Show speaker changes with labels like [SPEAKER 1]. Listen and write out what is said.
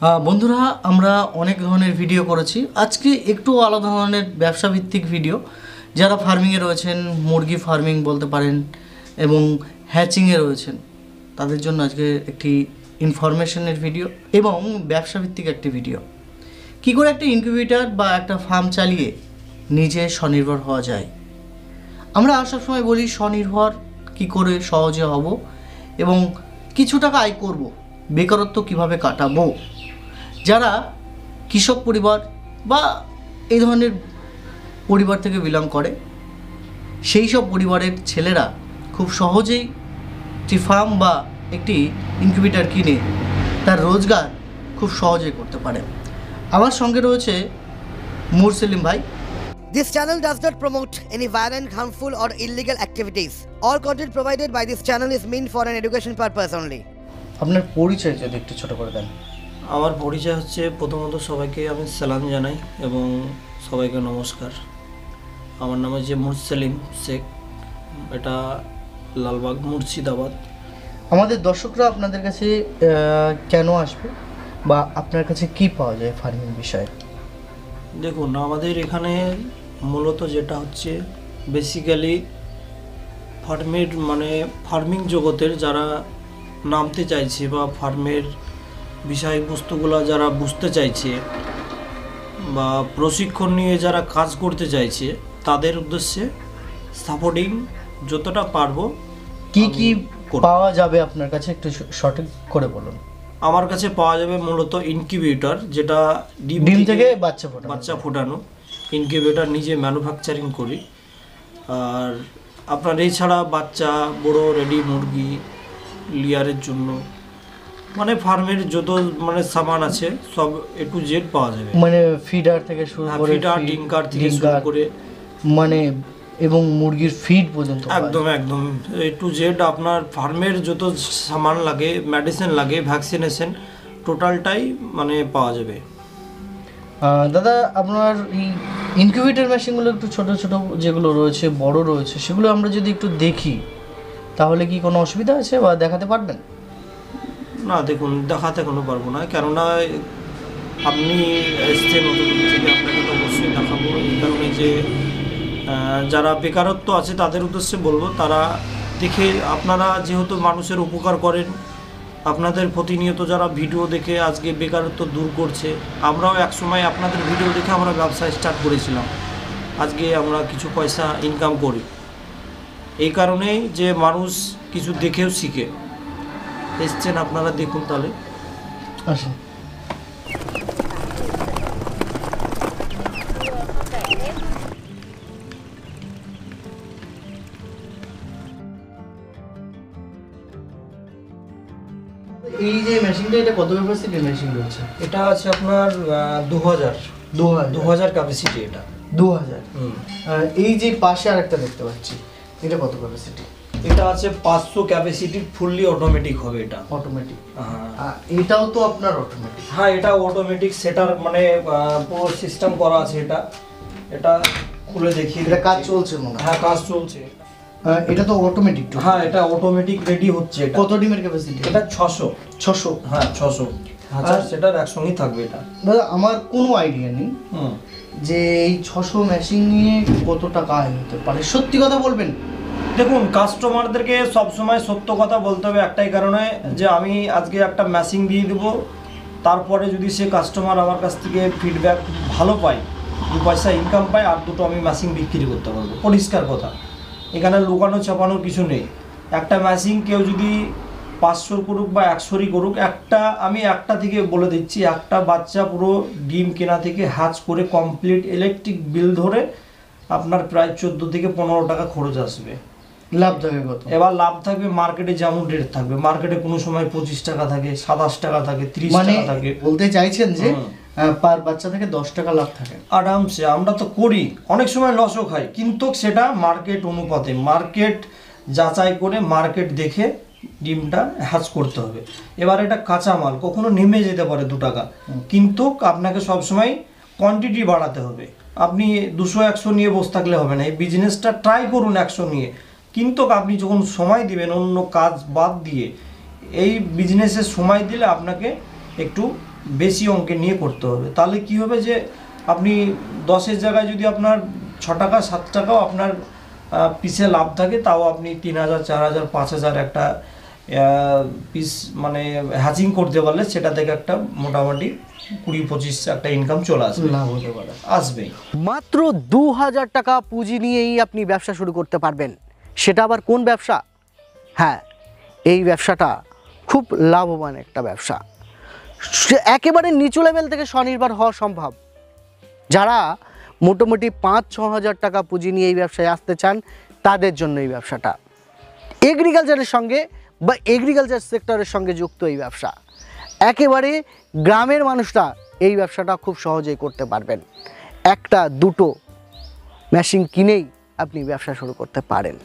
[SPEAKER 1] বন্ধুরা আমরা অনেক ধরনের ভিডিও করেছি। আজকে একটু আলাদা ধরনের ব্যবসা ভিত্তিক ভিডিও। যারা ফার্মিংয়ে রয়েছেন, মুরগি ফার্মিং বলতে পারেন, এবং হ্যাচিংয়ে রয়েছেন, তাদের জন্য আজকে একটি ইনফরমেশনের ভিডিও এবং ব্যবসা ভিত্তিক একটি ভিডিও। কী করে একটা ইনকিউবেটর বা একটা ফার্ম চালিয়ে নিজে স্বনির্ভর হওয়া যায়। আমরা সবসময় বলি স্বনির্ভর কী করে সহজে হব এবং কিছু টাকা আয় করব, বেকারত্ব কিভাবে কাটাবো। যারা কৃষক পরিবার বা এই ধরনের পরিবার থেকে বিলং করে, সেই সব পরিবারের ছেলেরা খুব সহজেই একটি ফার্ম বা একটি ইনকিউবেটর কিনে তার রোজগার খুব সহজেই করতে পারে। আমার সঙ্গে রয়েছে মুরসেলিম ভাই।
[SPEAKER 2] This channel does not promote any violent, harmful or illegal activities. All content provided by this channel is meant for an education purpose only.
[SPEAKER 1] আপনার পরিচয় যদি একটু ছোট করে দেন।
[SPEAKER 3] আমার পরিচয় হচ্ছে, প্রথমত সবাইকে আমি সালাম জানাই এবং সবাইকে নমস্কার। আমার নাম হচ্ছে মুরসেলিম শেখ, এটা লালবাগ মুর্শিদাবাদ।
[SPEAKER 1] আমাদের দর্শকরা আপনাদের কাছে কেন আসবে বা আপনার কাছে কি পাওয়া যায় ফার্মিং বিষয়ে?
[SPEAKER 3] দেখুন, আমাদের এখানে মূলত যেটা হচ্ছে বেসিক্যালি ফার্মিং জগতের যারা নামতে চাইছে বা ফার্মের বিষয়বস্তুগুলো যারা বুঝতে চাইছে বা প্রশিক্ষণ নিয়ে যারা কাজ করতে চাইছে, তাদের উদ্দেশ্যে সাপোর্টিং যতটা পারবো।
[SPEAKER 1] কি কি পাওয়া যাবে আপনার কাছে একটু সঠিক করে বলুন।
[SPEAKER 3] আমার কাছে পাওয়া যাবে মূলত ইনকিউবেটর, যেটা ডিম থেকে বাচ্চা ফোটানো ইনকিউবেটর নিজে ম্যানুফ্যাকচারিং করি। আর আপনার এছাড়া বাচ্চা, বড় রেডি মুরগি লিয়ারের জন্য ফার্মের যত সামান আছে সব A to Z পাওয়া যাবে।
[SPEAKER 1] ফিডার থেকে শুরু করে
[SPEAKER 3] ডিঙ্কার থেকে শুরু করে
[SPEAKER 1] এবং মুরগির ফিড পর্যন্ত
[SPEAKER 3] একদম A to Z আপনার ফার্মের যত সামান লাগে, মেডিসিন লাগে, ভ্যাকসিনেশন টোটালটাই পাওয়া যাবে।
[SPEAKER 1] দাদা, আপনার এই ইনকিউবেটর মেশিনগুলো একটু ছোট ছোট যেগুলো রয়েছে, বড় রয়েছে, সেগুলো আমরা যদি একটু দেখি তাহলে কি কোনো অসুবিধা আছে বা দেখাতে পারবেন?
[SPEAKER 3] না, দেখুন, দেখাতে কোনো পারবো না, কেননা আপনি এসছেন নতুন থেকে, আপনাকে তো অবশ্যই দেখাবো। এই কারণে যে যারা বেকারত্ব আছে তাদের উদ্দেশ্যে বলবো, তারা দেখে, আপনারা যেহেতু মানুষের উপকার করেন, আপনাদের প্রতিনিয়ত যারা ভিডিও দেখে আজকে বেকারত্ব দূর করছে, আমরাও একসময় আপনাদের ভিডিও দেখে আমরা ব্যবসা স্টার্ট করেছিলাম, আজকে আমরা কিছু পয়সা ইনকাম করি। এই কারণেই যে মানুষ কিছু দেখেও শিখে। এসছেন আপনারা, দেখুন তাহলে।
[SPEAKER 1] আসুন। এই যে মেশিনটা, এটা কত ক্যাপাসিটির মেশিন রয়েছে?
[SPEAKER 3] এটা আছে আপনার 2000 ক্যাপাসিটি। এটা
[SPEAKER 1] 2000। এই যে পাশে আরেকটা দেখতে পাচ্ছি, এটা কত ক্যাপাসিটি?
[SPEAKER 3] এটা আছে 500 ক্যাপাসিটির, ফুললি অটোমেটিক হবে। এটা
[SPEAKER 1] অটোমেটিক? এটাও তো আপনার অটোমেটিক?
[SPEAKER 3] হ্যাঁ, এটা অটোমেটিক। সেটার পুরো সিস্টেম করা আছে। এটা খুলে দেখি।
[SPEAKER 1] এটা কাজ চলছে মনে হয়?
[SPEAKER 3] হ্যাঁ, কাজ চলছে।
[SPEAKER 1] এটা তো অটোমেটিক?
[SPEAKER 3] হ্যাঁ, এটা অটোমেটিক রেডি হচ্ছে।
[SPEAKER 1] কত ডিমের ক্যাপাসিটি?
[SPEAKER 3] এটা 600। হ্যাঁ, 600 হাজার সেটার একসঙ্গেই থাকবে। এটা
[SPEAKER 1] দাদা, আমার কোনো আইডিয়া নেই যে এই 600 মেশিন নিয়ে কত টাকা আয় হতে পারে। সত্যি কথা বলবেন?
[SPEAKER 3] দেখুন, কাস্টমারদেরকে সবসময় সত্য কথা বলতে হবে, একটাই কারণে যে আমি আজকে একটা মেশিন দিয়ে দেবো, তারপরে যদি সে কাস্টমার আমার কাছ থেকে ফিডব্যাক ভালো পায়, 2 পয়সা ইনকাম পায়, আর দুটো আমি মেশিন বিক্রি করতে পারবো। পরিষ্কার কথা, এখানে লুকানো চাপানোর কিছু নেই। একটা মেশিন কেউ যদি 500 করুক বা 100ই করুক, আমি একটা থেকে বলে দিচ্ছি, একটা বাচ্চা পুরো ডিম কেনা থেকে হ্যাচ করে কমপ্লিট ইলেকট্রিক বিল ধরে আপনার প্রায় 14 থেকে 15 টাকা খরচ আসবে।
[SPEAKER 1] লাভ থাকবে কত? এবার
[SPEAKER 3] লাভ থাকবে মার্কেটে যেমন রেট থাকবে। মার্কেটে কোনো সময় 25 টাকা থাকে, 27 টাকা থাকে, 30 টাকা থাকে।
[SPEAKER 1] বলতে চাইছেন যে পার বাচ্চা থেকে 10 টাকা লাভ থাকে
[SPEAKER 3] আরামসে। আমরা তো করি, অনেক সময় লসও খাই, কিন্তু সেটা মার্কেট অনুপাতে, মার্কেট যাচাই করে, মার্কেট দেখে ডিমটা হ্যাচ করতে হবে। এবার এটা কাঁচা মাল, কখনো নেমে যেতে পারে 2 টাকা, কিন্তু আপনাকে সবসময় কোয়ান্টিটি বাড়াতে হবে। আপনি 200-100 নিয়ে বসে থাকলে হবে না। এই বিজনেসটা ট্রাই করুন 100 নিয়ে, কিন্তু আপনি যখন সময় দিবেন অন্য কাজ বাদ দিয়ে, এই বিজনেসে সময় দিলে আপনাকে একটু বেশি অঙ্কে নিয়ে করতে হবে। তাহলে কি হবে যে আপনি 10-এর জায়গায় যদি আপনার 6 টাকা 7 টাকাও আপনার পিসে লাভ থাকে, তাও আপনি 3000 4000 5000 একটা পিস মানে হ্যাচিং করতে পারলে সেটা থেকে একটা মোটামুটি 20-25 একটা ইনকাম চলে আসবে,
[SPEAKER 1] লাভ হতে পারে।
[SPEAKER 3] আসবেই।
[SPEAKER 2] মাত্র 2000 টাকা পুঁজি নিয়েই আপনি ব্যবসা শুরু করতে পারবেন। সেটা আবার কোন ব্যবসা? হ্যাঁ, এই ব্যবসাটা খুব লাভবান একটা ব্যবসা। একেবারে নিচু লেভেল থেকে স্বনির্ভর হওয়া সম্ভব। যারা মোটামুটি 5-6 হাজার টাকা পুঁজি নিয়ে এই ব্যবসায় আসতে চান, তাদের জন্য এই ব্যবসাটা। এগ্রিকালচারের সঙ্গে বা এগ্রিকালচার সেক্টরের সঙ্গে যুক্ত এই ব্যবসা। একেবারে গ্রামের মানুষরা এই ব্যবসাটা খুব সহজেই করতে পারবেন। একটা দুটো মেশিন কিনেই আপনি ব্যবসা শুরু করতে পারেন।